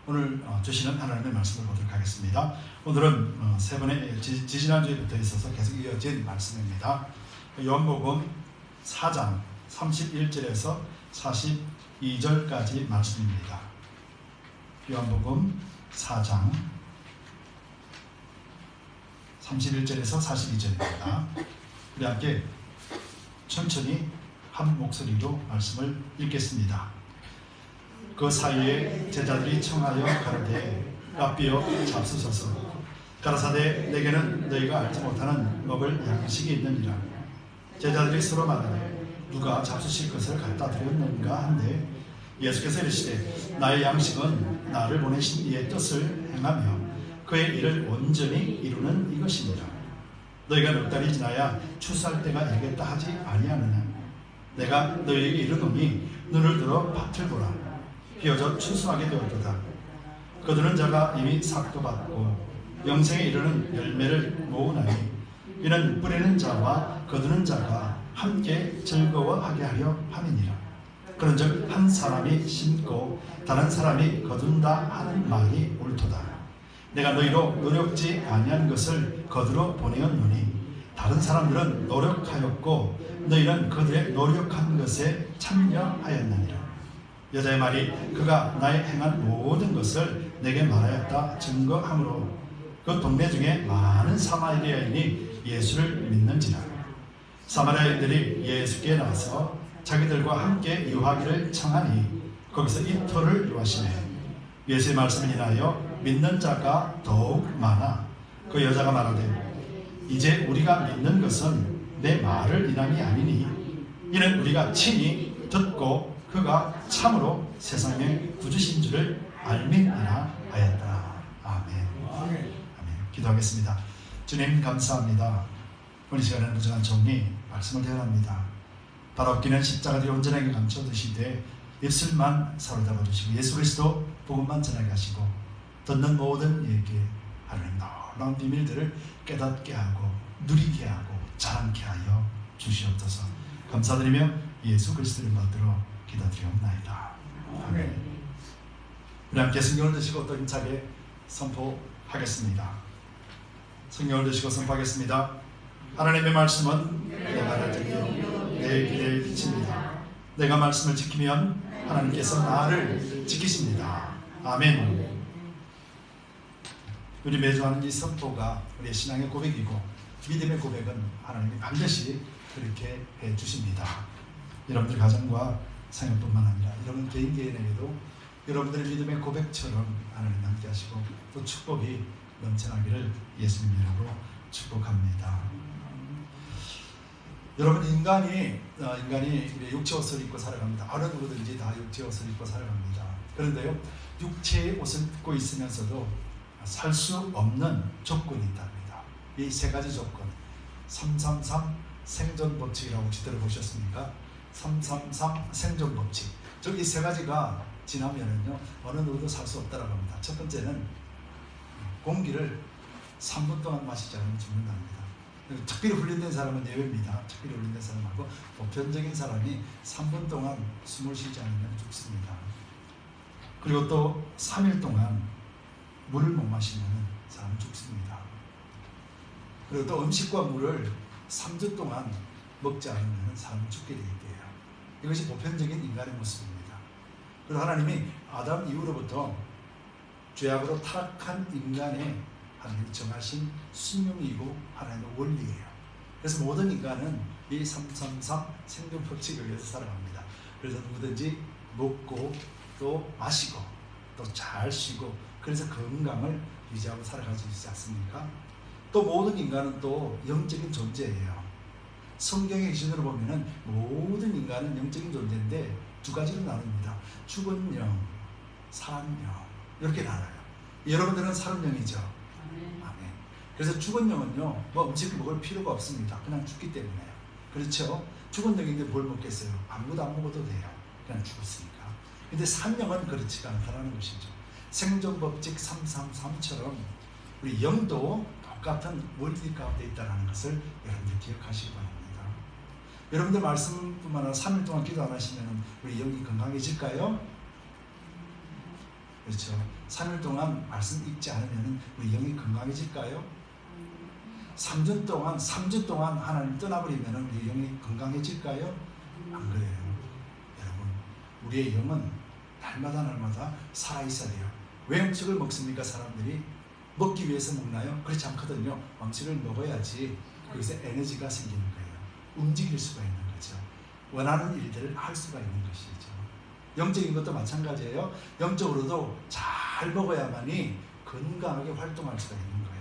오늘 주시는 하나님의 말씀을 보도록 하겠습니다. 오늘은 세 번의 지지난주에부터 있어서 계속 이어진 말씀입니다. 요한복음 4장 31절에서 42절까지 말씀입니다. 요한복음 4장 31절에서 42절입니다. 우리 함께 천천히 한 목소리로 말씀을 읽겠습니다. 그 사이에 제자들이 청하여 가로되 rabbi여 잡수소서. 가라사대 내게는 너희가 알지 못하는 먹을 양식이 있느니라. 제자들이 서로 말하되 누가 잡수실 것을 갖다 드렸는가 한데 예수께서 이르시되 나의 양식은 나를 보내신 이의 뜻을 행하며 그의 일을 온전히 이루는 이것이니라. 너희가 넉 달이 지나야 추수할 때가 이르겠다 하지 아니하느냐. 내가 너희에게 이르노니 눈을 들어 밭을 보라. 비어져 추수하게 되었도다. 거두는 자가 이미 삭도 받고 영생에 이르는 열매를 모으나니 이는 뿌리는 자와 거두는 자가 함께 즐거워하게 하려 함이니라. 그런즉 한 사람이 심고 다른 사람이 거둔다 하는 말이 옳도다. 내가 너희로 노력지 아니한 것을 거두러 보내었노니 다른 사람들은 노력하였고 너희는 그들의 노력한 것에 참여하였느니라. 여자의 말이 그가 나의 행한 모든 것을 내게 말하였다 증거하므로 그 동네 중에 많은 사마리아인이 예수를 믿는지라. 사마리아인들이 예수께 나서 자기들과 함께 유하기를 청하니 거기서 이토를 요하시네. 예수의 말씀을 인하여 믿는 자가 더욱 많아. 그 여자가 말하되 이제 우리가 믿는 것은 내 말을 인함이 아니니 이는 우리가 친히 듣고 그가 참으로 세상의 구주신 줄을 알미니라 하였다. 아멘. 아멘. 기도하겠습니다. 주님 감사합니다. 오늘 시간에는 무정한 정리 말씀을 대합니다. 바라옵기는 십자가들이 온전하게 감춰두시되 입술만 사로잡아 주시고 예수 그리스도 복음만 전하게 하시고 듣는 모든 이에게 하나님 놀라운 비밀들을 깨닫게 하고 누리게 하고 자랑케 하여 주시옵소서. 감사드리며 예수 그리스도를 받들어 기도드리옵나이다. 아멘. 우리 함께 성경을 드시고 또 힘차게 선포하겠습니다. 성경을 드시고 선포하겠습니다. 하나님의 말씀은 내가 나들이요 내 길의 빛입니다. 내가 말씀을 지키면 하나님께서 나를 지키십니다. 아멘. 우리 매주 하는 이 선포가 우리의 신앙의 고백이고 믿음의 고백은 하나님이 반드시 그렇게 해주십니다. 여러분들 가정과 생활뿐만 아니라 여러분 개인에게도 여러분들의 믿음의 고백처럼 하나님 함께 하시고 또 축복이 넘쳐나기를 예수님 이름으로 축복합니다. 여러분 인간이 육체 옷을 입고 살아갑니다. 어느 누구든지 다 육체 옷을 입고 살아갑니다. 그런데요 육체의 옷을 입고 있으면서도 살 수 없는 조건이 있답니다. 이 세 가지 조건 333 생존 법칙이라고 혹시 들어보셨습니까? 333 생존 법칙. 즉 이 세 가지가 지나면은요 어느 누구도 살 수 없다라고 합니다. 첫 번째는 공기를 3분 동안 마시지 않으면 죽는답니다. 특별히 훈련된 사람은 예외입니다. 특별히 훈련된 사람하고 보편적인 사람이 3분 동안 숨을 쉬지 않으면 죽습니다. 그리고 또 3일 동안 물을 못 마시면 사람은 죽습니다. 그리고 또 음식과 물을 3주 동안 먹지 않으면 사람은 죽게 되게 돼요. 이것이 보편적인 인간의 모습입니다. 그리고 하나님이 아담 이후로부터 죄악으로 타락한 인간의 하나님이 정하신 수명이고 하나님의 원리예요. 그래서 모든 인간은 이 333 생존 법칙을 위해서 살아갑니다. 그래서 누구든지 먹고 또 마시고 또 잘 쉬고 그래서 건강을 유지하고 살아갈 수 있지 않습니까? 또 모든 인간은 또 영적인 존재예요. 성경의 기준으로 보면은 모든 인간은 영적인 존재인데 두 가지로 나눕니다. 죽은 영, 산 영 이렇게 나눠요. 여러분들은 살은 영이죠. 아멘. 그래서 죽은 영은요 뭐 음식을 먹을 필요가 없습니다. 그냥 죽기 때문에요. 그렇죠? 죽은 영인데 뭘 먹겠어요? 아무것도 안 먹어도 돼요. 그냥 죽었으니까. 근데 산 영은 그렇지가 않다는 것이죠. 생존 법칙 333처럼 우리 영도 똑같은 원리 가운데 있다는 것을 여러분들 기억하시기 바랍니다. 여러분들 말씀뿐만 아니라 3일 동안 기도 안 하시면 우리 영이 건강해질까요? 그렇죠. 3일 동안 말씀 읽지 않으면 우리 영이 건강해질까요? 3주 동안 하나님 떠나버리면 우리 영이 건강해질까요? 안 그래요. 여러분, 우리의 영은 날마다 살아있어야 돼요. 왜 음식을 먹습니까? 사람들이 먹기 위해서 먹나요? 그렇지 않거든요. 음식을 먹어야지 거기서 에너지가 생기는 거예요. 움직일 수가 있는 거죠. 원하는 일들을 할 수가 있는 것이죠. 영적인 것도 마찬가지예요. 영적으로도 잘 먹어야만이 건강하게 활동할 수가 있는 거예요.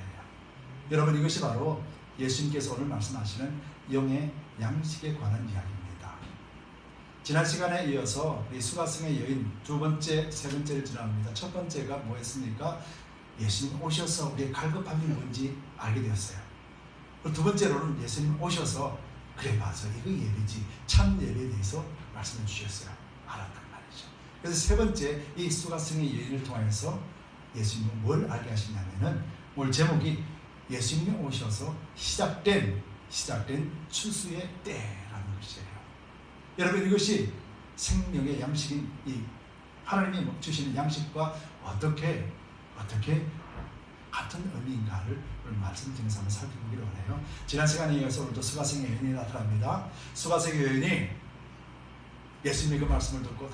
여러분, 이것이 바로 예수님께서 오늘 말씀하시는 영의 양식에 관한 이야기입니다. 지난 시간에 이어서 우리 수가성의 여인 두 번째, 세 번째를 지나갑니다. 첫 번째가 뭐였습니까? 예수님 오셔서 우리의 갈급함이 뭔지 알게 되었어요. 두 번째로는 예수님 오셔서 그래 맞아, 이거 예배지, 참 예배에 대해서 말씀해 주셨어요. 알았단 말이죠. 그래서 세 번째, 이 수가성의 여인을 통해서 예수님은 뭘 알게 하시냐면은 오늘 제목이 예수님이 오셔서 시작된 추수의 때라는 것이에요. 여러분, 이것이 생명의 양식인 이 하나님이 주시는 양식과 어떻게 같은 의미인가를 오늘 말씀드리면서 한번 살펴보기로 하네요. 지난 시간에 이어서 오늘도 수가성의 여인이 나타납니다. 수가성의 여인이 예수님의 그 말씀을 듣고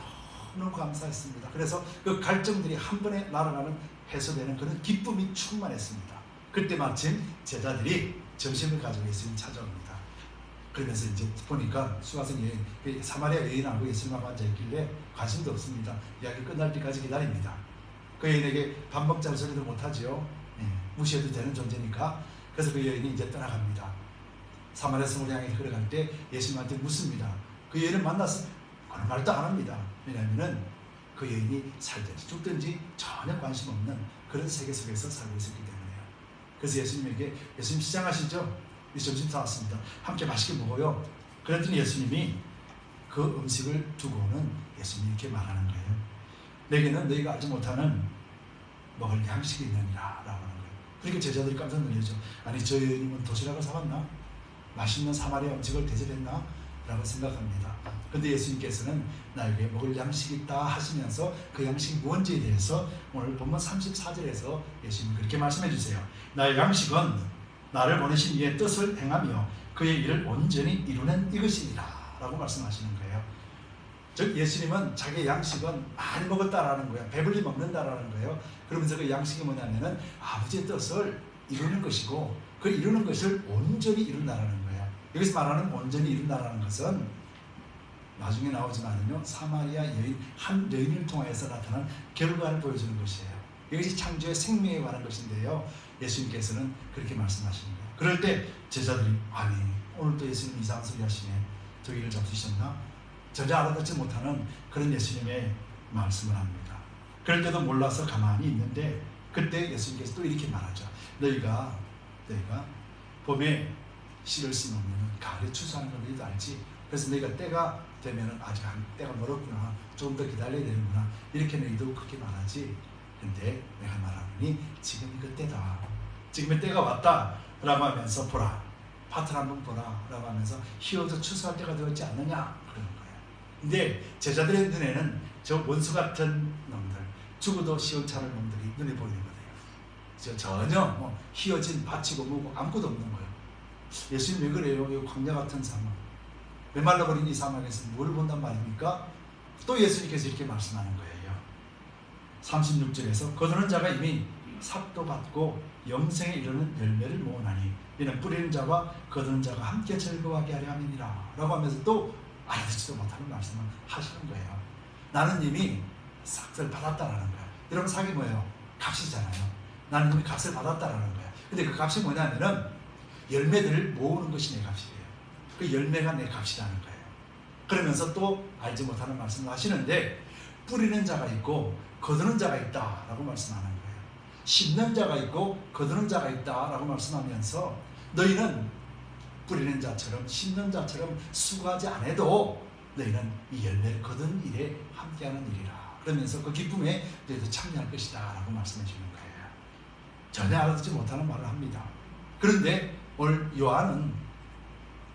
너무 감사했습니다. 그래서 그 갈증들이 한 번에 날아가는 해소되는 그런 기쁨이 충만했습니다. 그때 마침 제자들이 점심을 가지고 예수님 찾아옵니다. 그러면서 이제 보니까 수가성 여인, 사마리아 여인하고 예수님하고 앉아있길래 관심도 없습니다. 이야기 끝날 때까지 기다립니다. 그 여인에게 밥 먹자는 소리도 못하죠. 무시해도 되는 존재니까. 그래서 그 여인이 이제 떠나갑니다. 사마리아 성을 향해 걸어갈 때 예수님한테 묻습니다. 그 여인을 만나서 아무 말도 안 합니다. 왜냐하면 그 여인이 살든지 죽든지 전혀 관심 없는 그런 세계 속에서 살고 있었기 때문에요. 그래서 예수님에게, 예수님 시장하시죠? 점심 사왔습니다. 함께 맛있게 먹어요. 그랬더니 예수님이 그 음식을 두고는 예수님이 이렇게 말하는 거예요. 내게는 너희가 알지 못하는 먹을 양식이 있느니라 라고 하는 거예요. 그러니까 제자들이 깜짝 놀라죠. 아니, 저 여인은 도시락을 사왔나? 맛있는 사마리아 음식을 대접했나? 라고 생각합니다. 그런데 예수님께서는 나에게 먹을 양식이 있다 하시면서 그 양식이 뭔지에 대해서 오늘 본문 34절에서 예수님이 그렇게 말씀해 주세요. 나의 양식은 나를 보내신 이의 뜻을 행하며 그의 일을 온전히 이루는 이것이니라 라고 말씀하시는 거예요. 즉 예수님은 자기의 양식은 많이 먹었다라는 거예요. 배불리 먹는다라는 거예요. 그러면서 그 양식이 뭐냐면은 아버지의 뜻을 이루는 것이고 그 이루는 것을 온전히 이룬다라는 거예요. 여기서 말하는 온전히 이룬다라는 것은 나중에 나오지만은요, 사마리아 여인, 한 여인을 통해서 나타난 결과를 보여주는 것이에요. 이것이 창조의 생명에 관한 것인데요, 예수님께서는 그렇게 말씀하시는 거예요. 그럴 때 제자들이 아니, 오늘 또 예수님 이상한 소리 하시네, 저기를 잡수셨나? 전혀 알아듣지 못하는 그런 예수님의 말씀을 합니다. 그럴 때도 몰라서 가만히 있는데 그때 예수님께서 또 이렇게 말하죠. 너희가 봄에 씨를 심으면 가을에 추수하는 걸 너희도 알지? 그래서 너희가 때가 되면 아직 때가 멀었구나, 조금 더 기다려야 되는구나, 이렇게 너희도 그렇게 말하지. 근데 내가 말하노니 지금이 그 때다, 지금의 때가 왔다 라고 하면서 보라, 밭을 한번 보라 라고 하면서 희어져 추수할 때가 되었지 않느냐 그러는 거예요. 근데 제자들의 눈에는 저 원수 같은 놈들, 죽어도 시원찮을 놈들이 눈에 보이는 거예요. 전혀 희어진 밭이고 뭐고 아무것도 없는 거예요. 예수님 왜 그래요? 이 광야 같은 사막, 메말라버린 이 사막에서 뭘 본단 말입니까? 또 예수님께서 이렇게 말씀하는 거예요. 36절에서 거두는 자가 이미 삭도 받고 영생에 이르는 열매를 모으나니 이는 뿌리는 자와 거두는 자가 함께 즐거워하게 하려 함이니라 라고 하면서 또 알아듣지도 못하는 말씀을 하시는 거예요. 나는 이미 삭을 받았다라는 거예요. 여러분, 삭이 뭐예요? 값이잖아요. 나는 이미 값을 받았다라는 거예요. 근데 그 값이 뭐냐면은 열매들을 모으는 것이 내 값이에요. 그 열매가 내 값이라는 거예요. 그러면서 또 알지 못하는 말씀을 하시는데 뿌리는 자가 있고 거두는 자가 있다라고 말씀하는 거예요. 심는 자가 있고 거두는 자가 있다라고 말씀하면서 너희는 뿌리는 자처럼 심는 자처럼 수고하지 않아도 너희는 이 열매를 거두는 일에 함께하는 일이라. 그러면서 그 기쁨에 너희도 참여할 것이다 라고 말씀해 주는 거예요. 전혀 알아듣지 못하는 말을 합니다. 그런데 오늘 요한은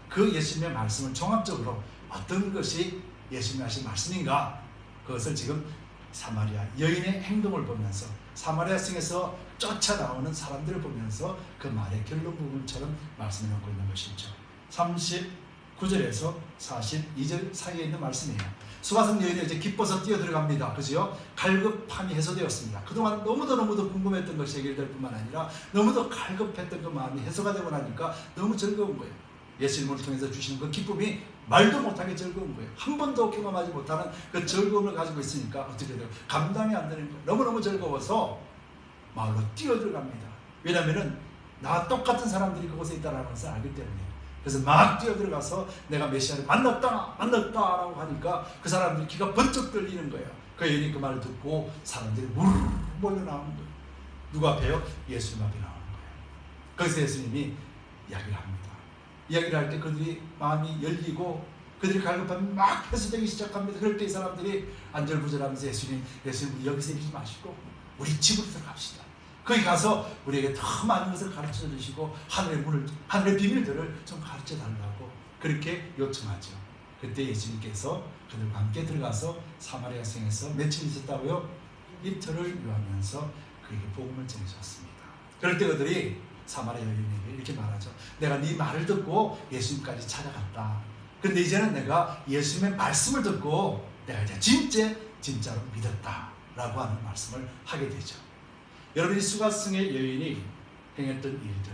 그 예수님의 말씀을 종합적으로 어떤 것이 예수님이 하신 말씀인가, 그것을 지금 사마리아 여인의 행동을 보면서 사마리아 성에서 쫓아나오는 사람들을 보면서 그 말의 결론 부분처럼 말씀해 놓고 있는 것이죠. 39절에서 42절 사이에 있는 말씀이에요. 수가성 여인이 이제 기뻐서 뛰어들어갑니다. 그죠? 갈급함이 해소되었습니다. 그동안 너무도 궁금했던 것이 해결될 뿐만 아니라 너무도 갈급했던 그 마음이 해소가 되고 나니까 너무 즐거운 거예요. 예수님을 통해서 주시는 그 기쁨이 말도 못하게 즐거운 거예요. 한 번도 경험하지 못하는 그 즐거움을 가지고 있으니까 어떻게 돼요? 감당이 안 되는 거예요. 너무너무 즐거워서 마을로 뛰어들어갑니다. 왜냐하면 나와 똑같은 사람들이 그곳에 있다는 것을 알기 때문에. 그래서 막 뛰어들어가서 내가 메시아를 만났다라고 하니까 그 사람들이 귀가 번쩍 들리는 거예요. 그 여인이 그 말을 듣고 사람들이 무르르 몰려나오는 거예요. 누구 앞에요? 예수님 앞에 나오는 거예요. 거기서 예수님이 이야기를 합니다. 이야기를 할 때 그들이 마음이 열리고 그들이 갈급함이 막 해소되기 시작합니다. 그럴 때 이 사람들이 안절부절하면서 예수님 여기서 이러지 마시고 우리 집으로 들어갑시다. 거기 가서 우리에게 더 많은 것을 가르쳐 주시고 하늘의 비밀들을 좀 가르쳐 달라고 그렇게 요청하죠. 그때 예수님께서 그들과 함께 들어가서 사마리아 성에서 며칠 있었다고요? 이틀을 요하면서 그에게 복음을 전해줬습니다. 그럴 때 그들이 사마리아 여인에게 이렇게 말하죠. 내가 네 말을 듣고 예수님까지 찾아갔다. 그런데 이제는 내가 예수님의 말씀을 듣고 내가 이제 진짜로 믿었다라고 하는 말씀을 하게 되죠. 여러분이 수가성의 여인이 행했던 일들,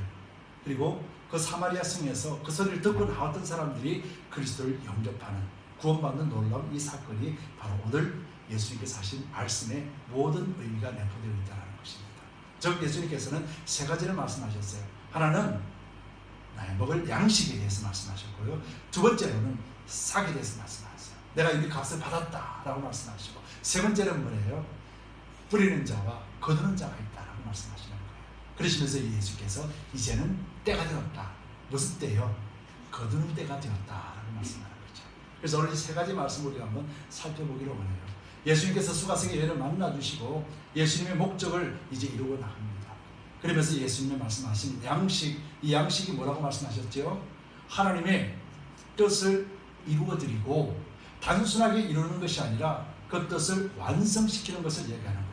그리고 그 사마리아 성에서 그 소리를 듣고 나왔던 사람들이 그리스도를 영접하는, 구원받는 놀라운 이 사건이 바로 오늘 예수님께서 하신 말씀의 모든 의미가 내포되어 있다는 것입니다. 즉 예수님께서는 세 가지를 말씀하셨어요. 하나는 나의 먹을 양식에 대해서 말씀하셨고요. 두 번째로는 싹에 대해서 말씀하셨어요. 내가 이미 값을 받았다라고 말씀하시고, 세 번째는 뭐예요? 뿌리는 자와 거두는 자가 있다라고 말씀하시는 거예요. 그러시면서 예수께서 이제는 때가 되었다. 무슨 때요? 거두는 때가 되었다라고 말씀하는 거죠. 그래서 오늘 이 세 가지 말씀을 우리가 한번 살펴보기로 원해요. 예수님께서 수가성의 여인을 만나주시고 예수님의 목적을 이제 이루고 나갑니다. 그러면서 예수님의 말씀하신 양식, 이 양식이 뭐라고 말씀하셨죠? 하나님의 뜻을 이루어드리고 단순하게 이루는 것이 아니라 그 뜻을 완성시키는 것을 얘기하는 거예요.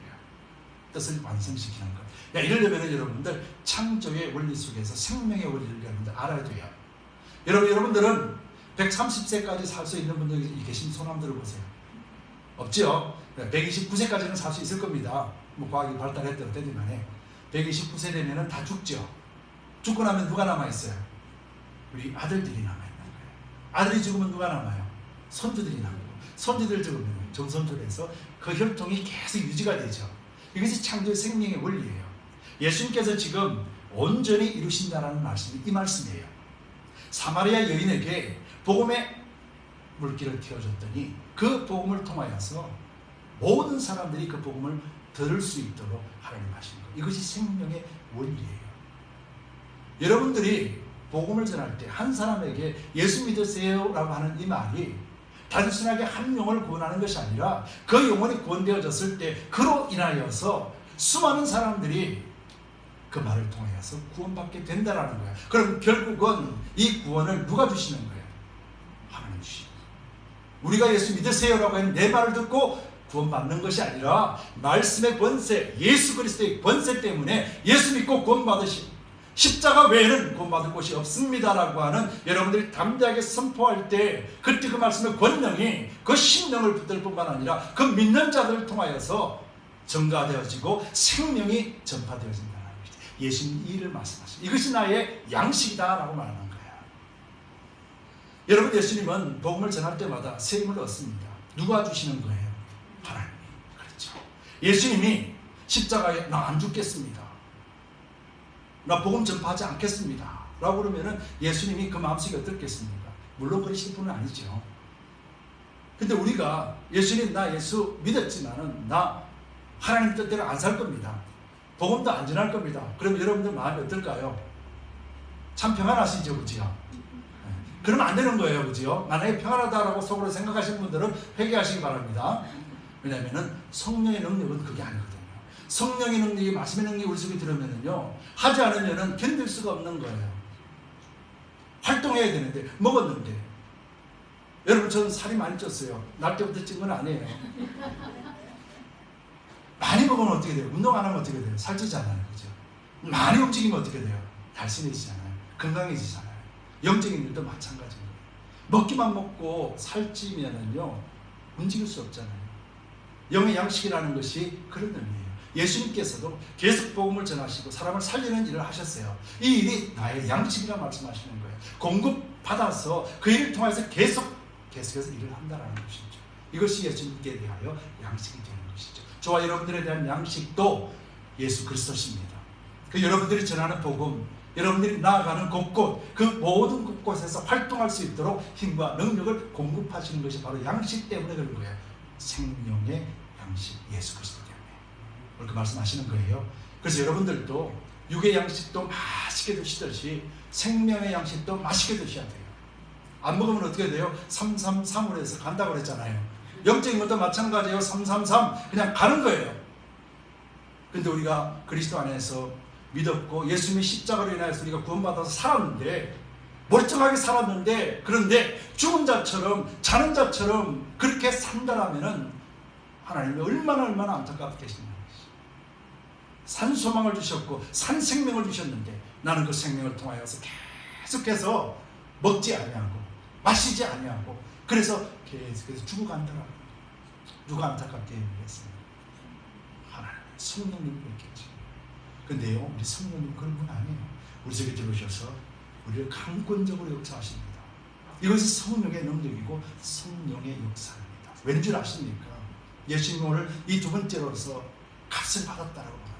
뜻을 완성시키는 것. 이러려면 여러분들 창조의 원리 속에서 생명의 원리를 여러분들 알아야 돼요. 여러분들은 130세까지 살 수 있는 분들이 계신 손 한번 들어보세요. 없죠? 129세까지는 살 수 있을 겁니다. 뭐 과학이 발달했던 때만에 129세 되면은 다 죽죠. 죽고 나면 누가 남아있어요? 우리 아들들이 남아있는 거예요. 아들이 죽으면 누가 남아요? 손주들이 남고, 손주들 죽으면 정손주에서 그 혈통이 계속 유지가 되죠. 이것이 창조의 생명의 원리예요. 예수님께서 지금 온전히 이루신다라는 말씀이 이 말씀이에요. 사마리아 여인에게 복음의 물길을 틔워줬더니 그 복음을 통하여서 모든 사람들이 그 복음을 들을 수 있도록 하나님 하신 것. 이것이 생명의 원리예요. 여러분들이 복음을 전할 때 한 사람에게 예수 믿으세요라고 하는 이 말이 단순하게 한 영혼을 구원하는 것이 아니라 그 영혼이 구원되어졌을 때 그로 인하여서 수많은 사람들이 그 말을 통해서 구원받게 된다는 거예요. 그럼 결국은 이 구원을 누가 주시는 거예요? 하나님 주시는 거예요. 우리가 예수 믿으세요라고 하는 내 말을 듣고 구원받는 것이 아니라 말씀의 권세, 예수 그리스도의 권세 때문에 예수 믿고 구원받으신 십자가 외에는 구원받을 곳이 없습니다라고 하는 여러분들이 담대하게 선포할 때 그때 그 말씀의 권능이 그 심령을 붙들 뿐만 아니라 그 믿는 자들을 통하여서 증가되어지고 생명이 전파되어진다는 것이죠. 예수님 이 일을 말씀하십니다. 이것이 나의 양식이다라고 말하는 거예요. 여러분 예수님은 복음을 전할 때마다 새 힘을 얻습니다. 누가 주시는 거예요? 하나님이. 그렇죠. 예수님이 십자가에 나 안 죽겠습니다. 나 복음 전파하지 않겠습니다 라고 그러면은 예수님이 그 마음속에 어떻겠습니까? 물론 그러실 분은 아니죠. 근데 우리가 예수님 나 예수 믿었지만은 나 하나님 뜻대로 안 살 겁니다. 복음도 안 전할 겁니다. 그럼 여러분들 마음이 어떨까요? 참 평안하시죠, 그지요? 그러면 안 되는 거예요, 그지요? 만약에 평안하다라고 속으로 생각하시는 분들은 회개하시기 바랍니다. 왜냐하면은 성령의 능력은 그게 아니거든요. 성령의 능력이, 말씀의 능력이 우리 속에 들어오면은요, 하지 않으면은 견딜 수가 없는 거예요. 활동해야 되는데, 먹었는데. 여러분, 저는 살이 많이 쪘어요. 날 때부터 찐 건 아니에요. 많이 먹으면 어떻게 돼요? 운동 안 하면 어떻게 돼요? 살찌잖아요. 그죠? 많이 움직이면 어떻게 돼요? 날씬해지잖아요. 건강해지잖아요. 영적인 일도 마찬가지인 거예요. 먹기만 먹고 살찌면은요, 움직일 수 없잖아요. 영의 양식이라는 것이 그런 의미예요. 예수님께서도 계속 복음을 전하시고 사람을 살리는 일을 하셨어요. 이 일이 나의 양식이라 말씀하시는 거예요. 공급받아서 그 일을 통해서 계속해서 일을 한다는 것이죠. 이것이 예수님께 대하여 양식이 되는 것이죠. 저와 여러분들에 대한 양식도 예수 그리스도십니다. 그 여러분들이 전하는 복음, 여러분들이 나아가는 곳곳, 그 모든 곳곳에서 활동할 수 있도록 힘과 능력을 공급하시는 것이 바로 양식 때문에 그런 거예요. 생명의 양식, 예수 그리스도 때문에. 오늘 그 말씀하시는 거예요. 그래서 여러분들도 육의 양식도 맛있게 드시듯이 생명의 양식도 맛있게 드셔야 돼요. 안 먹으면 어떻게 돼요? 333으로 해서 간다고 그랬잖아요. 영적인 것도 마찬가지예요. 333 그냥 가는 거예요. 근데 우리가 그리스도 안에서 믿었고 예수님의 십자가로 인하여서 우리가 구원받아서 살았는데, 멀쩡하게 살았는데, 그런데 죽은 자처럼 자는 자처럼 그렇게 산다라면은 하나님이 얼마나 안타깝겠습니까? 산 소망을 주셨고 산 생명을 주셨는데 나는 그 생명을 통하여서 계속해서 먹지 아니하고 마시지 아니하고 그래서 계속해서 죽어간다라고. 누가 안타깝게 얘기했습니다. 하나님 성령님 그렇겠지. 근데요, 우리 성령님 그런 분 아니에요. 우리 속에 들어오셔서 우리를 강권적으로 역사하십니다. 이것이 성령의 능력이고 성령의 역사입니다. 왠줄 아십니까? 예수님이 오늘 이 두 번째로서 값을 받았다라고 말합니다.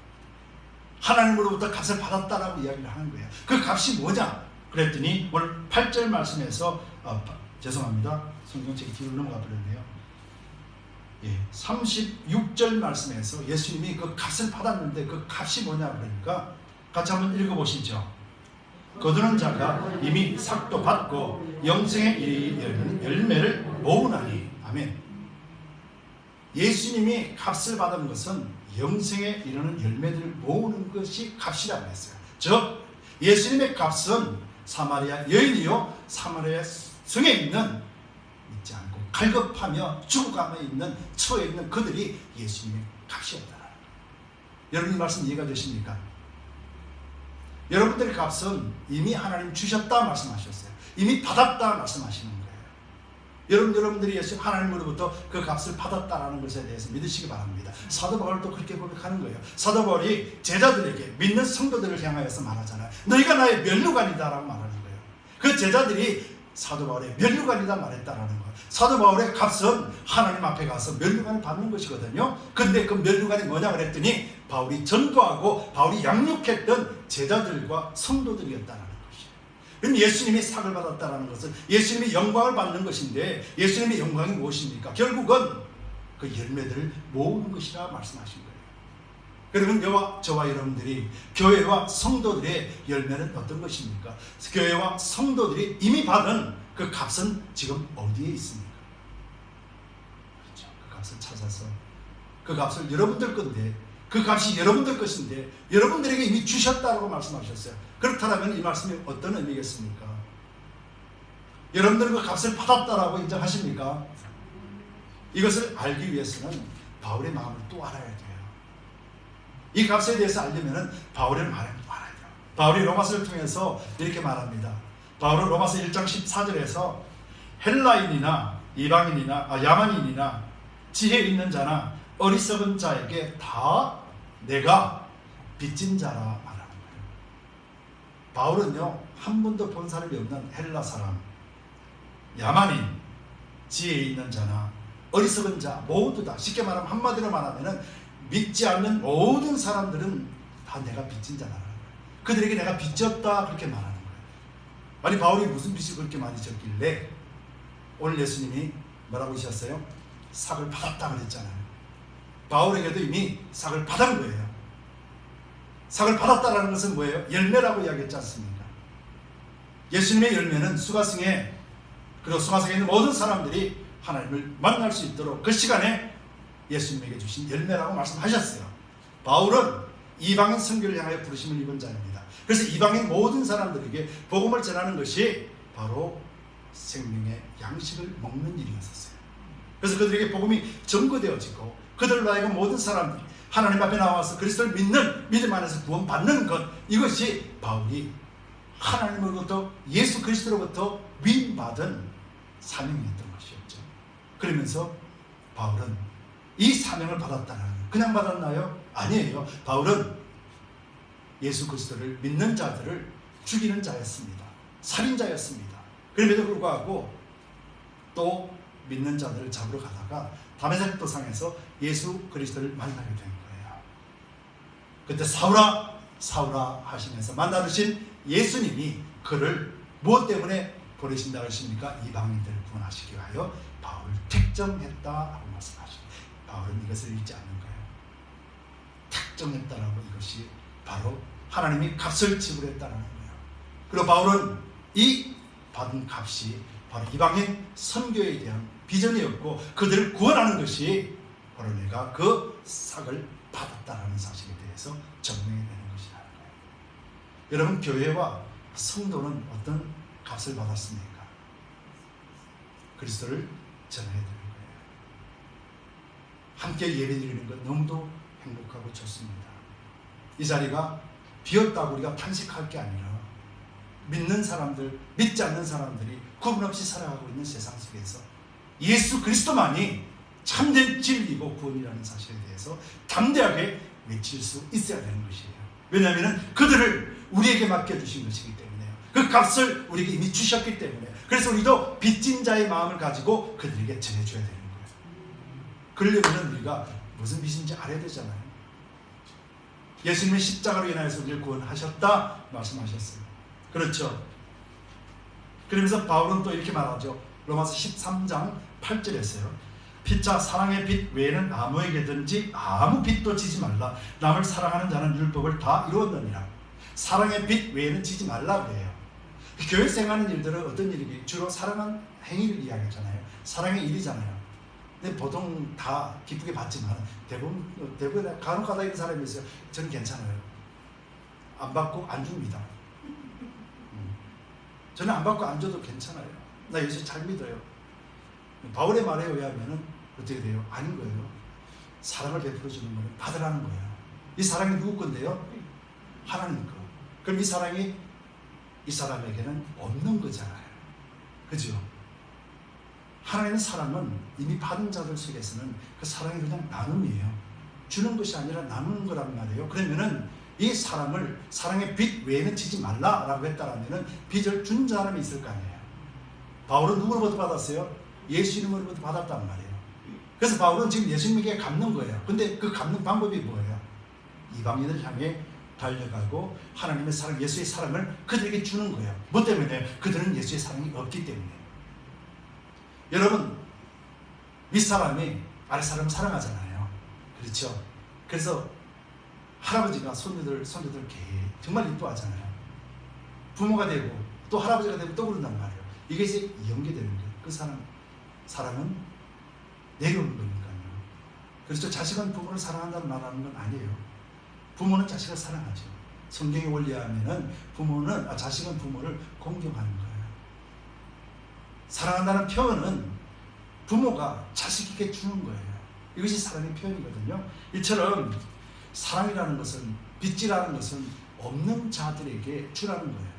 하나님으로부터 값을 받았다라고 이야기를 하는 거예요. 그 값이 뭐냐? 그랬더니 오늘 8절 말씀에서 죄송합니다. 성경책이 뒤로 넘어가 버렸네요. 36절 말씀에서 예수님이 그 값을 받았는데 그 값이 뭐냐 그러니까 같이 한번 읽어보시죠. 거두는 자가 이미 삭도 받고 영생의 열매를 모으나니. 아멘. 예수님이 값을 받은 것은 영생에 이르는 열매들을 모으는 것이 값이라고 했어요. 즉 예수님의 값은 사마리아 여인이요 사마리아 성에 있는 믿지 않고 갈급하며 죽어가며 있는 처해 있는 그들이 예수님의 값이었다는 거예요. 여러분 이 말씀 이해가 되십니까? 여러분들의 값은 이미 하나님 주셨다 말씀하셨어요. 이미 받았다 말씀하시는 거예요. 여러분들이 예수 하나님으로부터 그 값을 받았다라는 것에 대해서 믿으시기 바랍니다. 사도 바울도 그렇게 고백하는 거예요. 사도 바울이 제자들에게 믿는 성도들을 향하여서 말하잖아요. 너희가 나의 면류관이다라고 말하는 거예요. 그 제자들이 사도 바울의 면류관이다 말했다라는 거예요. 사도 바울의 값은 하나님 앞에 가서 면류관을 받는 것이거든요. 근데 그 면류관이 뭐냐 그랬더니 바울이 전도하고 바울이 양육했던 제자들과 성도들이었다는 것이에요. 그럼 예수님이 상을 받았다는 것은 예수님이 영광을 받는 것인데 예수님의 영광이 무엇입니까? 결국은 그 열매들을 모으는 것이라 말씀하신 거예요. 그러면 저와 여러분들이 교회와 성도들의 열매는 어떤 것입니까? 교회와 성도들이 이미 받은 그 값은 지금 어디에 있습니까? 그렇죠. 그 값을 찾아서 그 값을 여러분들 건데 그 값이 여러분들 것인데 여러분들에게 이미 주셨다고 말씀하셨어요. 그렇다면 이 말씀이 어떤 의미겠습니까? 여러분들은 그 값을 받았다라고 인정하십니까? 이것을 알기 위해서는 바울의 마음을 또 알아야 돼요. 이 값에 대해서 알려면 바울의 말을 알아야 돼요. 바울이 로마서를 통해서 이렇게 말합니다. 바울은 로마서 1장 14절에서 헬라인이나 이방인이나 야만인이나 지혜 있는 자나 어리석은 자에게 다 내가 빚진 자라 말하는 거예요. 바울은요 한 번도 본 사람이 없는 헬라 사람, 야만인, 지혜 있는 자나 어리석은 자 모두 다, 쉽게 말하면 한마디로 말하면 믿지 않는 모든 사람들은 다 내가 빚진 자라는 거예요. 그들에게 내가 빚졌다 그렇게 말하는 거예요. 아니 바울이 무슨 빚을 그렇게 많이 졌길래 오늘 예수님이 뭐라고 하셨어요? 삭을 받았다 그랬잖아요. 바울에게도 이미 삭을 받은 거예요. 삭을 받았다라는 것은 뭐예요? 열매라고 이야기했지 않습니까? 예수님의 열매는 수가성에, 그리고 수가성에 있는 모든 사람들이 하나님을 만날 수 있도록 그 시간에 예수님에게 주신 열매라고 말씀하셨어요. 바울은 이방인 선교를 향하여 부르심을 입은 자입니다. 그래서 이방인 모든 사람들에게 복음을 전하는 것이 바로 생명의 양식을 먹는 일이었어요. 그래서 그들에게 복음이 전거되어지고 그들로 하여금 모든 사람들이 하나님 앞에 나와서 그리스도를 믿는 믿음 안에서 구원받는 것, 이것이 바울이 하나님으로부터 예수 그리스도로부터 위임받은 사명이었던 것이었죠. 그러면서 바울은 이 사명을 받았다는, 그냥 받았나요? 아니에요. 바울은 예수 그리스도를 믿는 자들을 죽이는 자였습니다. 살인자였습니다. 그럼에도 불구하고 또 믿는 자들을 잡으러 가다가 다메섹 도상에서 예수 그리스도를 만나게 된 거예요. 그때 사울아 사울아 하시면서 만나주신 예수님이 그를 무엇 때문에 보내신다고 하십니까? 이방인들을 구원하시기 위하여 바울을 택정했다라고 말씀하십니다. 바울은 이것을 잊지 않는 거예요. 택정했다라고, 이것이 바로 하나님이 값을 지불했다는 거예요. 그리고 바울은 이 받은 값이 바로 이방인 선교에 대한 비전이었고, 그들을 구원하는 것이 바로 내가 그 삭을 받았다는 사실에 대해서 증명해내는 것이라는 거예요. 여러분, 교회와 성도는 어떤 값을 받았습니까? 그리스도를 전해야 되는 거예요. 함께 예배드리는 것 너무도 행복하고 좋습니다. 이 자리가 비었다고 우리가 탄식할 게 아니라 믿는 사람들, 믿지 않는 사람들이 구분 없이 살아가고 있는 세상 속에서 예수 그리스도만이 참된 진리고 구원이라는 사실에 대해서 담대하게 외칠 수 있어야 되는 것이에요. 왜냐하면 그들을 우리에게 맡겨주신 것이기 때문에요. 그 값을 우리에게 이미 주셨기 때문에. 그래서 우리도 빚진 자의 마음을 가지고 그들에게 전해줘야 되는 거예요. 그러려면 우리가 무슨 빚인지 알아야 되잖아요. 예수님은 십자가로 인하여서 우리를 구원하셨다 말씀하셨어요. 그렇죠. 그러면서 바울은 또 이렇게 말하죠. 로마서 13장 8절에서요. 피차 사랑의 빛 외에는 아무에게든지 아무 빛도 지지 말라. 남을 사랑하는 자는 율법을 다 이루었느니라. 사랑의 빛 외에는 지지 말라 그래요. 교회에서 행하는 일들은 어떤 일이기? 주로 사랑한 행위를 이야기하잖아요. 사랑의 일이잖아요. 근데 보통 다 기쁘게 받지만 대부분 간혹 가다 있는 사람이 있어요. 저는 괜찮아요. 안 받고 안 줍니다. 저는 안 받고 안 줘도 괜찮아요. 나 예수 잘 믿어요. 바울의 말에 의하면 어떻게 돼요? 아닌 거예요. 사랑을 베풀어 주는 거는 받으라는 거예요. 이 사랑이 누구 건데요? 하나님 거. 그럼 이 사랑이 이 사람에게는 없는 거잖아요. 그죠? 하나님의 사랑은 이미 받은 자들 속에서는 그 사랑이 그냥 나눔이에요. 주는 것이 아니라 나누는 거란 말이에요. 그러면은 이 사랑을, 사랑의 빛 외에는 지지 말라라고 했다라면은 빚을 준 사람이 있을 거 아니에요. 바울은 누구로부터 받았어요? 예수 이름으로부터 받았단 말이에요. 그래서 바울은 지금 예수님에게 갚는 거예요. 근데 그 갚는 방법이 뭐예요? 이방인을 향해 달려가고 하나님의 사랑, 예수의 사랑을 그들에게 주는 거예요. 뭐 때문에? 그들은 예수의 사랑이 없기 때문에. 여러분, 윗사람이 아랫사람을 사랑하잖아요. 그렇죠? 그래서 할아버지가 손주들 정말 이뻐하잖아요. 부모가 되고 또 할아버지가 되면 또 그런단 말이에요. 이게 이제 연계되는 거예요. 그 사랑은 내려오는 거니까요. 그렇죠. 자식은 부모를 사랑한다는 말하는 건 아니에요. 부모는 자식을 사랑하죠. 성경의 원리에 하면은 자식은 부모를 공경하는 거예요. 사랑한다는 표현은 부모가 자식에게 주는 거예요. 이것이 사랑의 표현이거든요. 이처럼 사랑이라는 것은, 빚이라는 것은 없는 자들에게 주라는 거예요.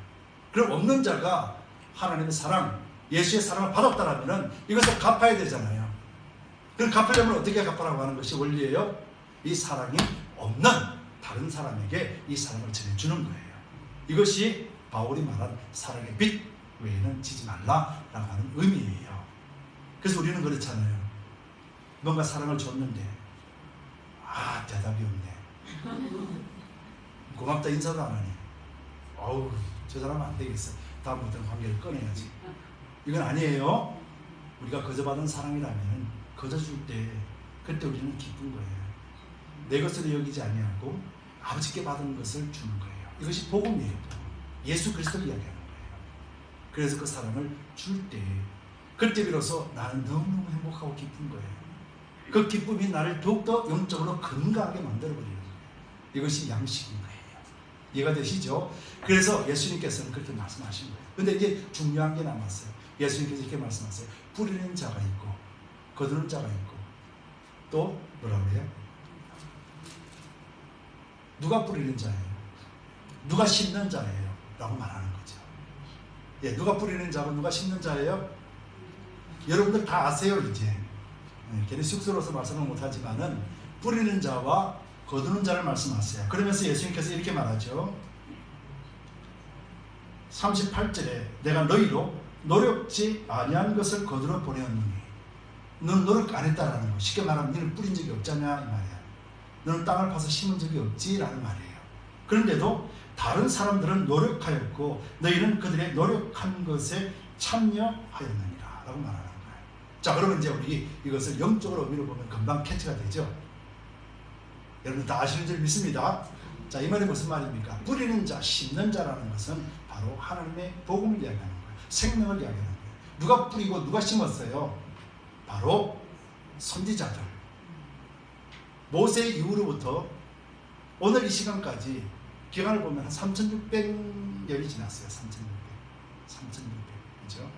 그럼 없는 자가 하나님의 사랑, 예수의 사랑을 받았다라면 이것을 갚아야 되잖아요. 그럼 갚으려면 어떻게 갚으라고 하는 것이 원리예요? 이 사랑이 없는 다른 사람에게 이 사랑을 전해주는 거예요. 이것이 바울이 말한 사랑의 빛 외에는 지지 말라라고 하는 의미예요. 그래서 우리는 그렇잖아요. 뭔가 사랑을 줬는데 대답이 없네. 고맙다 인사도 안 하네. 어우, 저 사람 안 되겠어. 다음부터는 관계를 끊어야지. 이건 아니에요. 우리가 거저 받은 사랑이라면 거저 줄 때 그때 우리는 기쁜 거예요. 내 것으로 여기지 아니하고 아버지께 받은 것을 주는 거예요. 이것이 복음이에요. 예수 그리스도를 이야기하는 거예요. 그래서 그 사랑을 줄 때 그때 비로소 나는 너무너무 행복하고 기쁜 거예요. 그 기쁨이 나를 더욱더 영적으로 건강하게 만들어버리는 거예요. 이것이 양식인 거예요. 이해가 되시죠? 그래서 예수님께서는 그렇게 말씀하신 거예요. 근데 이제 중요한 게 남았어요. 예수님께서 이렇게 말씀하세요. 뿌리는 자가 있고 거두는 자가 있고 또 뭐라고 해요? 누가 뿌리는 자예요? 누가 심는 자예요? 라고 말하는 거죠. 예, 누가 뿌리는 자고 누가 심는 자예요? 여러분들 다 아세요 이제. 예, 괜히 쑥스러워서 말씀을 못하지만은 뿌리는 자와 거두는 자를 말씀하세요. 그러면서 예수님께서 이렇게 말하죠. 38절에 내가 너희로 노력지 아니한 것을 거두러 보내었느니 너는 노력 안 했다라는 거. 쉽게 말하면 너는 뿌린 적이 없잖냐 이 말이야. 너는 땅을 파서 심은 적이 없지라는 말이에요. 그런데도 다른 사람들은 노력하였고 너희는 그들의 노력한 것에 참여하였느니라 라고 말하는 거예요. 자, 그러면 이제 우리 이것을 영적으로 의미로 보면 금방 캐치가 되죠. 여러분 다 아시는 줄 믿습니다. 자, 이 말이 무슨 말입니까? 뿌리는 자, 심는 자라는 것은 바로 하나님의 복음을 이야기하는 거예요. 생명을 이야기하는 거예요. 누가 뿌리고 누가 심었어요? 바로 선지자들. 모세 이후로부터 오늘 이 시간까지 기간을 보면 한 3,600년이 지났어요. 3,600. 그죠?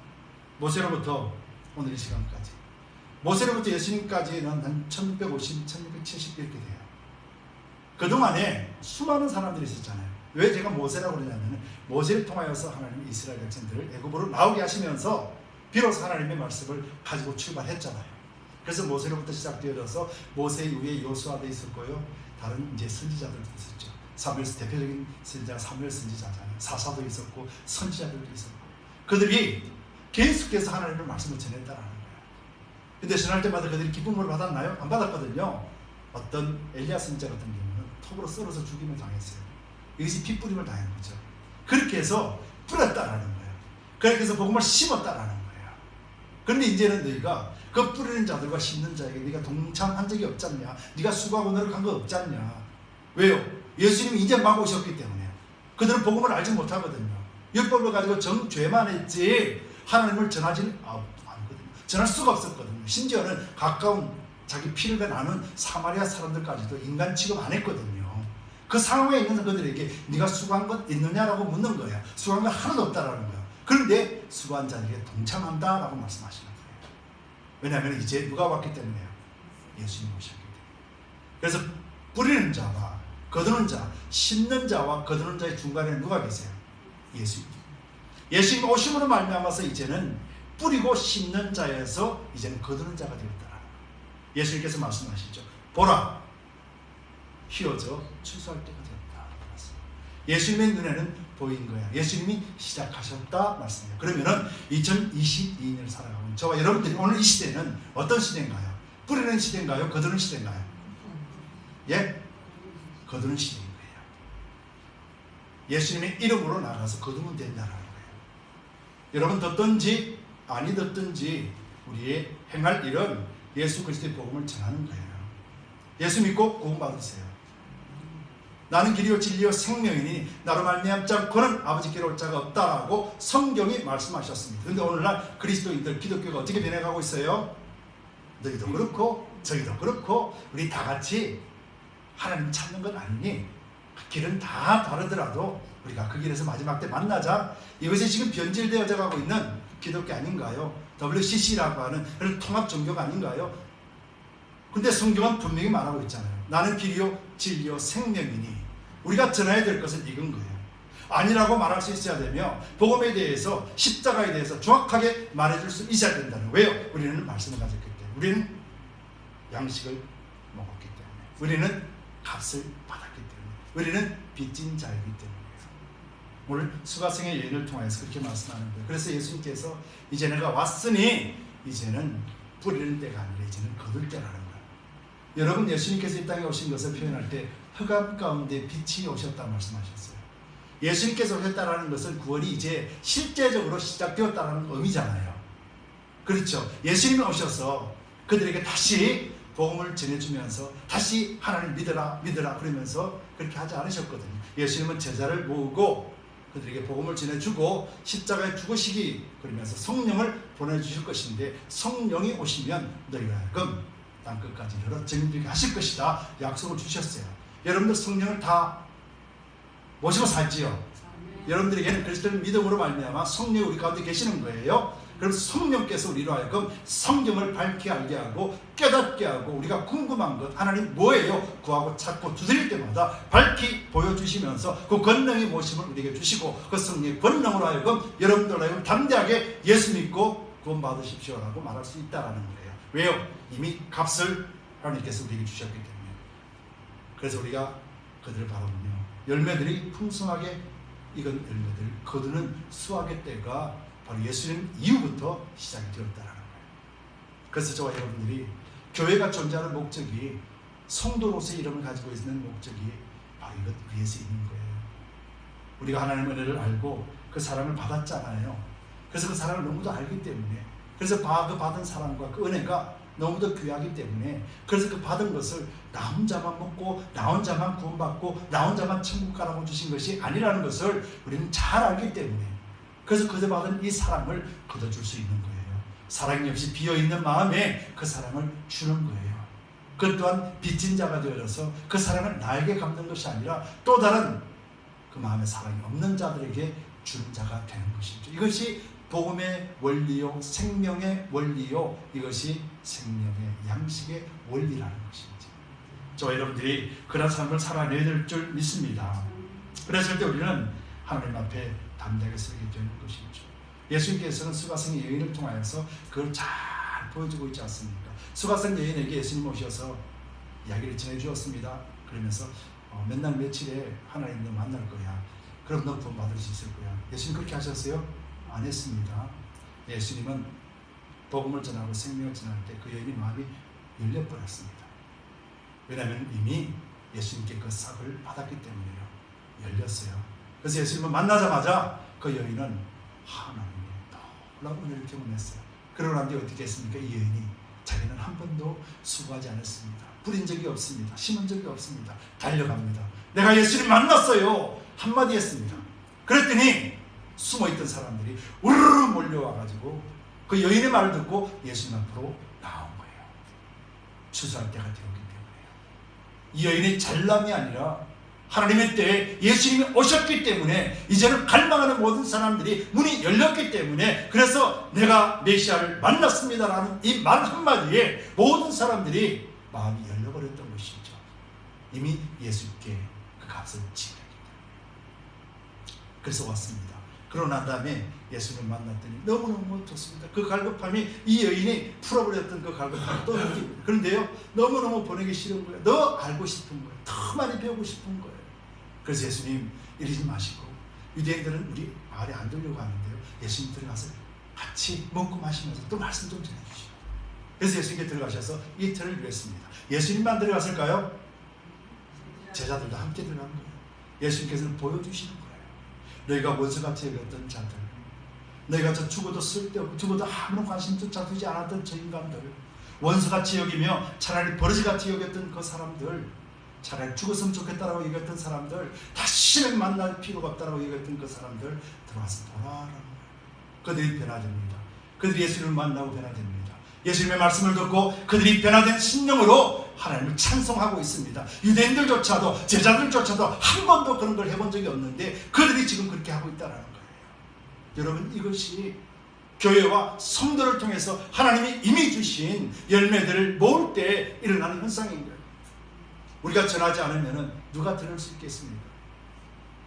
모세로부터 오늘 이 시간까지. 모세로부터 예수님까지는 한 1650, 1670 이렇게 돼요. 그동안에 수많은 사람들이 있었잖아요. 왜 제가 모세라고 그러냐면 모세를 통하여서 하나님이 이스라엘 백성들을 애굽으로 나오게 하시면서 비로소 하나님의 말씀을 가지고 출발했잖아요. 그래서 모세로부터 시작되어져서 모세 이후에 여호수아도 있었고요. 다른 이제 선지자들도 있었죠. 사무엘 대표적인 선지자가 사무엘 선지자잖아요. 사사도 있었고 선지자들도 있었고 그들이 계속해서 하나님의 말씀을 전했다라는 거예요. 근데 전할 때마다 그들이 기쁨을 받았나요? 안 받았거든요. 어떤 엘리야 선지자 같은 경우는 톱으로 썰어서 죽임을 당했어요. 이것이 핏부림을 당한 거죠. 그렇게 해서 뿌렸다라는 거예요. 그렇게 해서 복음을 심었다라는 거예요. 그런데 이제는 너희가 그 뿌리는 자들과 심는 자에게 네가 동참한 적이 없지 않냐? 네가 수고하고 노력한 거 없지 않냐? 왜요? 예수님이 이제 막 오셨기 때문에. 그들은 복음을 알지 못하거든요. 율법을 가지고 정죄만 했지 하나님을 전하지 않거든요. 전할 수가 없었거든요. 심지어는 가까운 자기 피를 나눈 사마리아 사람들까지도 인간 취급 안 했거든요. 그 상황에 있는 그들에게 네가 수고한 것 있느냐라고 묻는 거예요. 수고한 건 하나도 없다라는 거예요. 그런데 수고한 자들에게 동참한다라고 말씀하시는 거예요. 왜냐하면 이제 누가 왔기 때문에요. 예수님이 오셨기 때문에. 그래서 뿌리는 자와 거두는 자, 심는 자와 거두는 자의 중간에 누가 계세요? 예수님. 예수님 오심으로 말미암아서 이제는 뿌리고 심는 자에서 이제는 거두는 자가 되었다. 예수님께서 말씀하시죠. 보라, 휘어져 추수할 때가 되었다. 예수님의 눈에는 보인 거야. 예수님이 시작하셨다 말씀이에요. 그러면은 2022년을 살아가고 있는 저와 여러분들이 오늘 이 시대는 어떤 시대인가요? 뿌리는 시대인가요? 거두는 시대인가요? 예? 거두는 시대인 거예요. 예수님의 이름으로 나가서 거두면 된다는 거예요. 여러분 듣든지 아니 듣든지 우리의 행할 일은 예수 그리스도의 복음을 전하는 거예요. 예수 믿고 구원받으세요. 나는 길이요 진리요 생명이니 나로 말미암지 않고는 아버지께로 올 자가 없다라고 성경이 말씀하셨습니다. 그런데 오늘날 그리스도인들 기독교가 어떻게 변해가고 있어요? 너희도 그렇고 저희도 그렇고 우리 다 같이 하나님 찾는 건 아니니 길은 다 다르더라도 우리가 그 길에서 마지막 때 만나자. 이것이 지금 변질되어져 가고 있는 기독교 아닌가요? WCC라고 하는 그런 통합 종교가 아닌가요? 근데 성경은 분명히 말하고 있잖아요. 나는 길이요 진리요 생명이니 우리가 전해야 될 것은 이건 거예요. 아니라고 말할 수 있어야 되며 복음에 대해서 십자가에 대해서 정확하게 말해줄 수 있어야 된다는 거예요. 왜요? 우리는 말씀을 가졌기 때문에. 우리는 양식을 먹었기 때문에. 우리는 값을 받았기 때문에. 우리는 빚진 자이기 때문에. 오늘 수가성의 여인을 통해서 그렇게 말씀하는 거예요. 그래서 예수님께서 이제 내가 왔으니 이제는 뿌리는 때가 아니라 이제는 거둘 때라는 거예요. 여러분 예수님께서 이 땅에 오신 것을 표현할 때 흑암 가운데 빛이 오셨다 말씀하셨어요. 예수님께서 오셨다라는 것은 구원이 이제 실제적으로 시작되었다는 의미잖아요. 그렇죠. 예수님이 오셔서 그들에게 다시 복음을 전해주면서 다시 하나님 믿어라 그러면서 그렇게 하지 않으셨거든요. 예수님은 제자를 모으고 그들에게 복음을 전해주고 십자가에 죽으시기 그러면서 성령을 보내주실 것인데 성령이 오시면 너희가 하여금 땅끝까지 열어 증인되게 하실 것이다 약속을 주셨어요. 여러분들 성령을 다 모시고 살지요. 여러분들에게는 그리스도의 믿음으로 말미암아 성령이 우리 가운데 계시는 거예요. 그래서 성령께서 우리로 하여금 성경을 밝게 알게 하고 깨닫게 하고 우리가 궁금한 것 하나님 뭐예요? 구하고 찾고 두드릴 때마다 밝히 보여주시면서 그 권능의 모심을 우리에게 주시고 그 성령의 권능으로 하여금 여러분들로 하여금 담대하게 예수 믿고 구원 받으십시오라고 말할 수 있다는 거예요. 왜요? 이미 값을 하나님께서 우리에게 주셨기 때문에. 그래서 우리가 그들을 바라보며 열매들이 풍성하게 익은 열매들을 거두는 수확의 때가 바로 예수님 이후부터 시작이 되었다는 거예요. 그래서 저와 여러분들이 교회가 존재하는 목적이 성도로서의 이름을 가지고 있는 목적이 바로 이것 위에서 있는 거예요. 우리가 하나님의 은혜를 알고 그 사랑을 받았잖아요. 그래서 그 사랑을 너무도 알기 때문에, 그래서 그 받은 사랑과 그 은혜가 너무도 귀하기 때문에, 그래서 그 받은 것을 나 혼자만 먹고 나 혼자만 구원받고 나 혼자만 천국 가라고 주신 것이 아니라는 것을 우리는 잘 알기 때문에, 그래서 그저 받은 이 사랑을 거둬줄 수 있는 거예요. 사랑이 없이 비어있는 마음에 그 사랑을 주는 거예요. 그 또한 빚진 자가 되어서 그 사랑을 나에게 갚는 것이 아니라 또 다른 그 마음에 사랑이 없는 자들에게 주는 자가 되는 것이죠. 이것이 복음의 원리요, 생명의 원리요, 이것이 생명의 양식의 원리라는 것입니다. 저와 여러분들이 그런 삶을 살아내야 될 줄 믿습니다. 그랬을 때 우리는 하나님 앞에 담대하게 서게 되는 것이죠. 예수님께서는 수가성 여인을 통하여서 그걸 잘 보여주고 있지 않습니까? 수가성 여인에게 예수님 오셔서 이야기를 전해주었습니다. 그러면서 맨날 며칠에 하나님 너 만날 거야. 그럼 너 구원 받을 수 있을 거야. 예수님 그렇게 하셨어요? 안 했습니다. 예수님은 복음을 전하고 생명을 전할 때 그 여인의 마음이 열려버렸습니다. 왜냐하면 이미 예수님께 그 삭을 받았기 때문에요. 열렸어요. 그래서 예수님을 만나자마자 그 여인은 하나님의 놀라운 은혜를 경험했어요. 그러고 난 뒤에 어떻게 했습니까? 이 여인이 자기는 한 번도 수고하지 않았습니다. 부린 적이 없습니다. 심은 적이 없습니다. 달려갑니다. 내가 예수님 만났어요. 한마디 했습니다. 그랬더니 숨어있던 사람들이 우르르 몰려와가지고 그 여인의 말을 듣고 예수님 앞으로 나온 거예요. 추수할 때가 되었기 때문에요. 이 여인이 잘남이 아니라 하나님의 때에 예수님이 오셨기 때문에 이제는 갈망하는 모든 사람들이 문이 열렸기 때문에, 그래서 내가 메시아를 만났습니다라는 이 말 한마디에 모든 사람들이 마음이 열려버렸던 것이죠. 이미 예수께 그 값을 치렀기 때문에. 그래서 왔습니다. 그러고 난 다음에 예수님을 만났더니 너무너무 좋습니다. 그 갈급함이, 이 여인이 풀어버렸던 그 갈급함이 또 느낍니다. 그런데요, 너무너무 보내기 싫은 거예요. 더 알고 싶은 거예요. 더 많이 배우고 싶은 거예요. 그래서 예수님 이러지 마시고, 유대인들은 우리 마을에 안 들려고 하는데요, 예수님 들어가서 같이 먹고 마시면서 또 말씀 좀 전해주시고, 그래서 예수님께 들어가셔서 이틀을 누렸습니다. 예수님만 들어갔을까요? 제자들도 함께 들어간 거예요. 예수님께서는 보여주시는 거예요. 너희가 원수같이 여겼던 자들, 너희가 저 죽어도 쓸데없고 죽어도 아무런 관심조차 두지 않았던 저 인간들, 원수같이 여기며 차라리 버러지같이 여겼던 그 사람들, 차라리 죽었으면 좋겠다라고 여겼던 사람들, 다시는 만날 필요가 없다라고 여겼던 그 사람들 들어와서 돌아라는 거예요. 그들이 변화됩니다. 그들이 예수님을 만나고 변화됩니다. 예수님의 말씀을 듣고 그들이 변화된 심령으로 하나님을 찬송하고 있습니다. 유대인들조차도, 제자들조차도 한 번도 그런 걸 해본 적이 없는데 그들이 지금 그렇게 하고 있다는 거예요. 여러분, 이것이 교회와 성도를 통해서 하나님이 이미 주신 열매들을 모을 때 일어나는 현상인 거예요. 우리가 전하지 않으면 누가 들을 수 있겠습니까?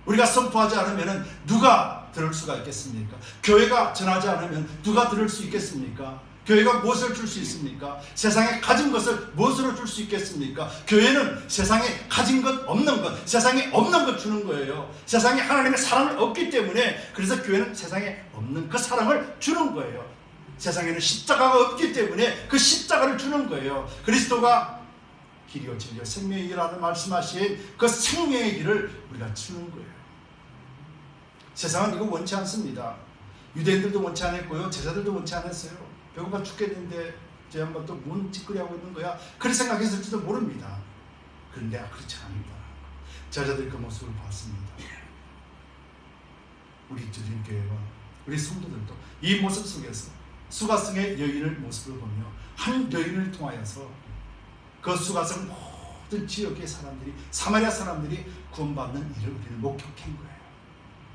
우리가 선포하지 않으면 누가 들을 수가 있겠습니까? 교회가 전하지 않으면 누가 들을 수 있겠습니까? 교회가 무엇을 줄 수 있습니까? 세상에 가진 것을 무엇으로 줄 수 있겠습니까? 교회는 세상에 가진 것 없는 것, 세상에 없는 것 주는 거예요. 세상에 하나님의 사랑을 얻기 때문에, 그래서 교회는 세상에 없는 그 사랑을 주는 거예요. 세상에는 십자가가 없기 때문에 그 십자가를 주는 거예요. 그리스도가 길이요 진리요 생명의 길이라는 말씀하신 그 생명의 길을 우리가 주는 거예요. 세상은 이거 원치 않습니다. 유대인들도 원치 않았고요, 제자들도 원치 않았어요. 배고파 죽겠는데 저 양반 또 뭔 짓거리 하고 있는 거야? 그렇게 생각했을지도 모릅니다. 그런데 그렇지 않습니다. 제자들이 그 모습을 봤습니다. 우리 주님교회와 우리 성도들도 이 모습 속에서 수가성의 여인의 모습을 보며 한 여인을 통하여서 그 수가성 모든 지역의 사람들이, 사마리아 사람들이 구원받는 일을 우리는 목격한 거예요.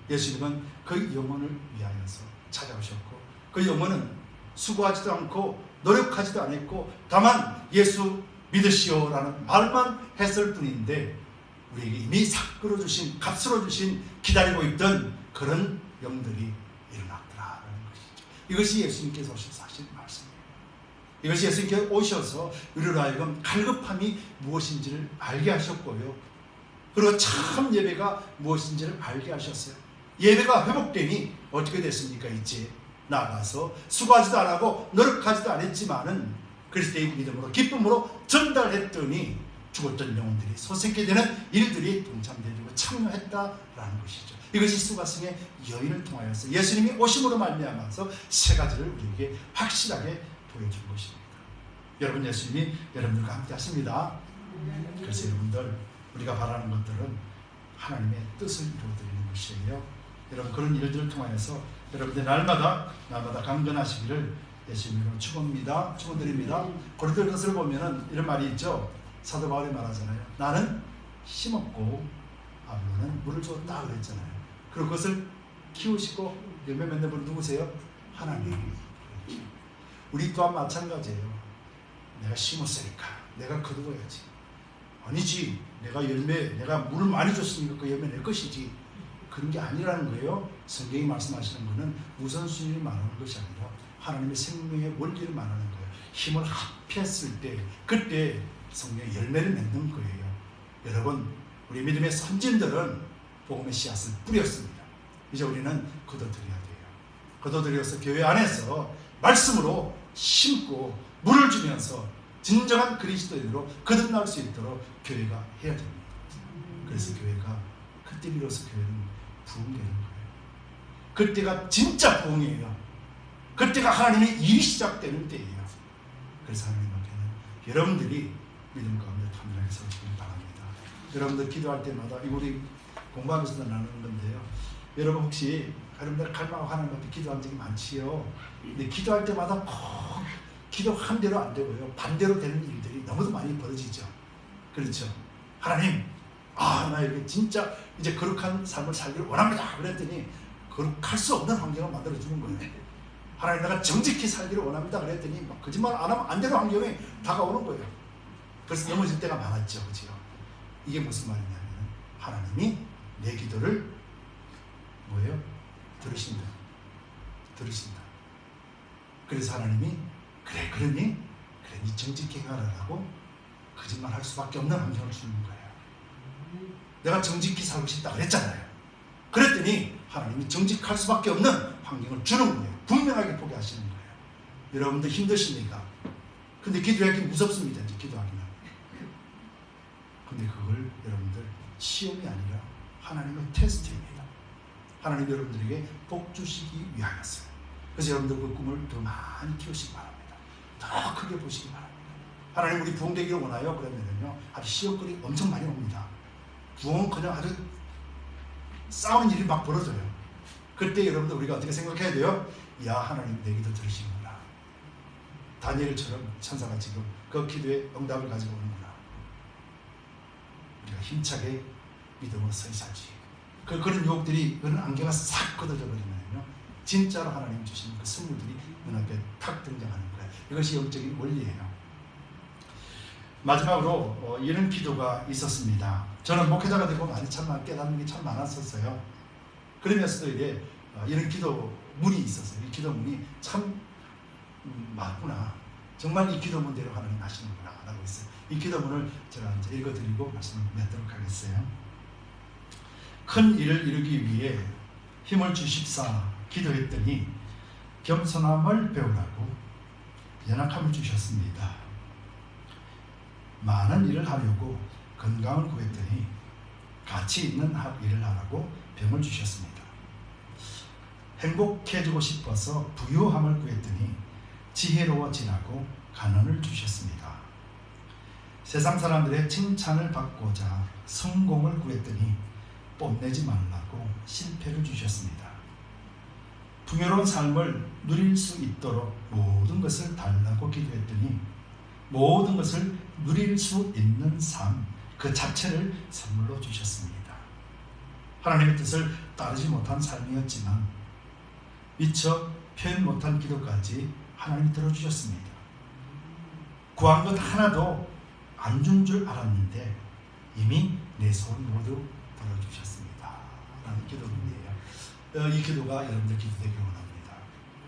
예수님은 그 영혼을 위하여서 찾아오셨고 그 영혼은 수고하지도 않고 노력하지도 않았고 다만 예수 믿으시오라는 말만 했을 뿐인데 우리에게 이미 삭 끌어주신, 값으로 주신, 기다리고 있던 그런 영들이 일어났더라라는 것이죠. 이것이 예수님께서 오신 사실 말씀이에요. 이것이 예수님께서 오셔서 우리로 하여금 갈급함이 무엇인지를 알게 하셨고요. 그리고 참 예배가 무엇인지를 알게 하셨어요. 예배가 회복되니 어떻게 됐습니까? 이제 나가서 수고하지도 않고 노력하지도 않았지만은 그리스도의 믿음으로 기쁨으로 전달했더니 죽었던 영혼들이 소생케 되는 일들이 동참되고 참여했다라는 것이죠. 이것이 수가성의 여인을 통하여서 예수님이 오심으로 말미암아서 세 가지를 우리에게 확실하게 보여준 것입니다. 여러분, 예수님이 여러분들과 함께 하십니다. 그래서 여러분들, 우리가 바라는 것들은 하나님의 뜻을 이루어드리는 것이에요. 여러분, 그런 일들을 통하여서 여러분들 날마다 강건하시기를 예수님으로 축원드립니다. 고린도전서를 보면은 이런 말이 있죠. 사도 바울이 말하잖아요. 나는 심었고 아볼로는 물을 줬다 그랬잖아요. 그리고 그것을 키우시고 열매 맺는 분은 누구세요? 하나님. 우리 또한 마찬가지예요. 내가 심었으니까 내가 거두어야지. 아니지. 내가 물을 많이 줬으니까 그 열매 낼 것이지. 그런 게 아니라는 거예요. 성경이 말씀하시는 것은 우선순위를 말하는 것이 아니라 하나님의 생명의 원리를 말하는 거예요. 힘을 합했을 때 그때 성령의 열매를 맺는 거예요. 여러분, 우리 믿음의 선진들은 복음의 씨앗을 뿌렸습니다. 이제 우리는 거둬들여야 돼요. 거둬들여서 교회 안에서 말씀으로 심고 물을 주면서 진정한 그리스도인으로 거듭날 수 있도록 교회가 해야 됩니다. 그래서 교회가 그때 비로소 교회는 부흥되는 거예요. 그때가 진짜 부흥이에요. 그때가 하나님의 일이 시작되는 때예요. 그래서 하나님 앞에는 여러분들이 믿음 가운데 단단하게 서시길 바랍니다. 여러분들 기도할 때마다 이거 우리 공부하면서도 나누는 건데요. 여러분 혹시 여러분들 갈망하고 하나님 앞에 기도한 적이 많지요. 근데 기도할 때마다 꼭 기도한 대로 안 되고요. 반대로 되는 일들이 너무도 많이 벌어지죠. 그렇죠. 하나님, 나 이게 진짜 이제 거룩한 삶을 살기를 원합니다. 그랬더니 거룩할 수 없는 환경을 만들어주는 거예요. 하나님, 내가 정직히 살기를 원합니다. 그랬더니 막 거짓말 안 하면 안 되는 환경이 다가오는 거예요. 그래서 넘어질 때가 많았죠. 그렇죠? 이게 무슨 말이냐면 하나님이 내 기도를 뭐예요? 들으신다. 그래서 하나님이 그러니 네 정직히 행하라고 거짓말할 수밖에 없는 환경을 주는 거예요. 내가 정직히 살고 싶다 그랬잖아요. 그랬더니 하나님이 정직할 수밖에 없는 환경을 주는 거예요. 분명하게 보게 하시는 거예요. 여러분들 힘드십니까? 근데 기도하기 무섭습니다. 이제 기도하기는. 근데 그걸 여러분들 시험이 아니라 하나님의 테스트입니다. 하나님 여러분들에게 복 주시기 위하여서요. 그래서 여러분들 그 꿈을 더 많이 키우시기 바랍니다. 더 크게 보시기 바랍니다. 하나님 우리 부흥되기를 원하여 그러면요 아주 시험거리 엄청 많이 옵니다. 부흥은 그냥 아주 싸우는 일이 막 벌어져요. 그때 여러분들 우리가 어떻게 생각해야 돼요? 야, 하나님 내 기도 들으시는구나. 다니엘처럼 천사가 지금 그 기도에 응답을 가지고 오는구나. 우리가 힘차게 믿음으로 서 있어야지. 그런 유혹들이, 그런 안개가 싹 걷어져 버리면요 진짜로 하나님 주신 그 선물들이 눈앞에 탁 등장하는 거예요. 이것이 영적인 원리예요. 마지막으로 이런 기도가 있었습니다. 저는 목회자가 되고 많이 참 깨닫는 게 참 많았었어요. 그러면서도 이게 이런 기도문이 있었어요. 이 기도문이 참 맞구나. 정말 이 기도문대로 하나님 하시는구나 라고 했어요. 이 기도문을 제가 이제 읽어드리고 말씀을 맺도록 하겠어요. 큰 일을 이루기 위해 힘을 주십사 기도했더니 겸손함을 배우라고 연약함을 주셨습니다. 많은 일을 하려고 건강을 구했더니 가치 있는 일을 하라고 병을 주셨습니다. 행복해지고 싶어서 부유함을 구했더니 지혜로워지라고 가난을 주셨습니다. 세상 사람들의 칭찬을 받고자 성공을 구했더니 뽐내지 말라고 실패를 주셨습니다. 풍요로운 삶을 누릴 수 있도록 모든 것을 달라고 기도했더니 모든 것을 누릴 수 있는 삶 그 자체를 선물로 주셨습니다. 하나님의 뜻을 따르지 못한 삶이었지만 미처 표현 못한 기도까지 하나님이 들어주셨습니다. 구한 것 하나도 안 준 줄 알았는데 이미 내 소원 모두 들어주셨습니다 라는 기도문이에요. 이 기도가 여러분들 기도되기 원합니다.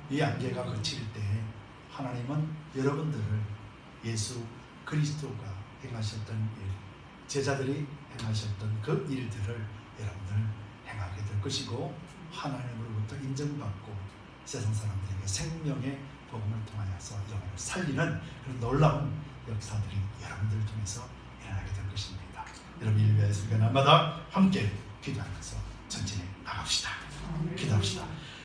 이 안개가 그칠 때 하나님은 여러분들을 예수 그리스도가 행하셨던 일, 제자들이 행하셨던 그 일들을 여러분들 행하게 될 것이고, 하나님으로부터 인정받고 세상 사람들에게 생명의 복음을 통하여서 영혼을 살리는 그런 놀라운 역사들이 여러분들을 통해서 일어나게 될 것입니다. 여러분, 일요일 수요일 날마다 함께 기도하면서 전진해 나갑시다. 기도합시다.